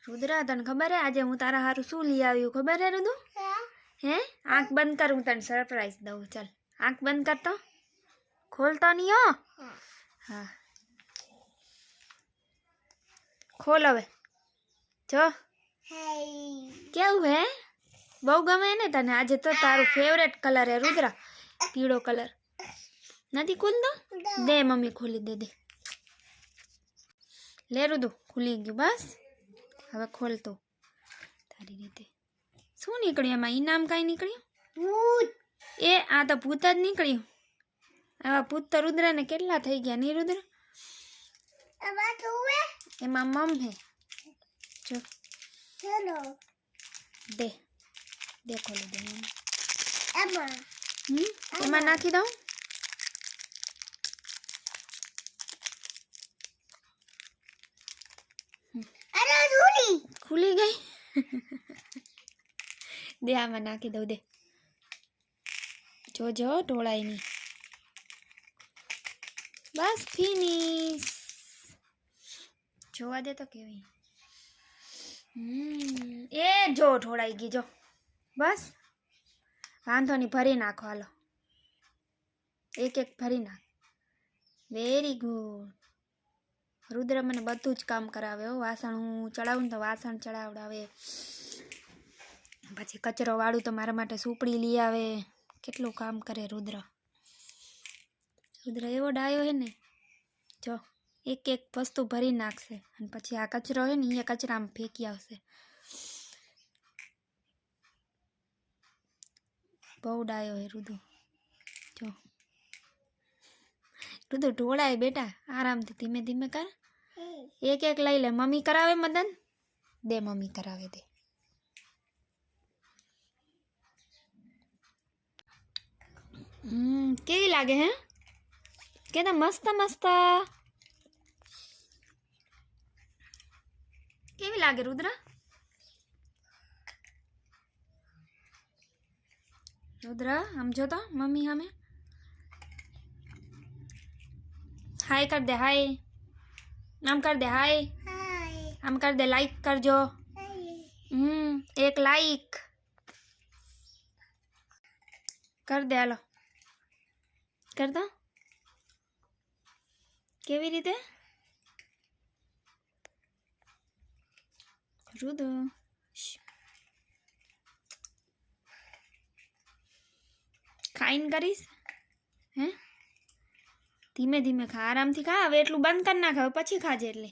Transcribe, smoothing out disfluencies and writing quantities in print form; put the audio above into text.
रुद्रा तने खबर है आज हूँ तारा हारू शू ली आव्यू खबर है रुदू हैं आंख बंद कर हूँ तने सरप्राइज दऊँ चल आंख बंद कर तो खोलता नहीं हो हाँ खोल हवे जो क्या हुए बहु गमे ने तने आज तो तारू फेवरेट कलर है रुद्रा पीड़ो कलर नहीं खोल दो दे मम्मी खोली दे दे ले रुदू खुली गयु बस હવે ખોલ તો તારી રીતે શું નીકળ્યું એમાં ઇનામ કાંઈ નીકળ્યું ભૂત એ આ તો ભૂત જ નીકળ્યું આવા ભૂત તો રુદ્રને કેટલા થઈ ગયા નહીં રુદ્ર એમાં મમ હે જો ચલો દે દે ખોલી દે એમાં નાખી દઉં खुली गई दे आ मैं नाखी दऊ दे जो जो टोड़ाई नहीं बस फिनिश जोवा दे तो केवी ए जो टोड़ाई गई जो बस वांधो नहीं भरी नाखो हालो एक एक भरी नाख वेरी गुड रुद्र मैंने बधु ज काम करावे हो वासण हूँ चढ़ावूँ तो वासण चढ़ावड़ावे पछी कचरो वाळू तो मारा माटे सूपड़ी ली आवे केटलुं काम करे रुद्र रुद्र एवो डायो है ने जो एक एक वस्तु भरी नाखशे अने पछी आ कचरो है ने ए कचरामां फेंकी आवशे बहु डायो है रुद्र जो रुद्र ढोळाय बेटा आराम थी धीमे धीमे कर एक एक लई ले मम्मी करावे मदन दे मम्मी करावे दे केवी लागे हैं केना मस्त मस्त केवी लागे रुद्र रुद्र हम जो तो मम्मी हमें हाय कर दे हाय आम कर दे हाय आम कर दे लाइक कर जो एक लाइक कर दे हालो कर दो केवी रीते रुदो खाइन करीश हैं धीमे धीमे खा आराम थी खा हवे एटलुं बंद कर नाख हवे पछी खाजे एटले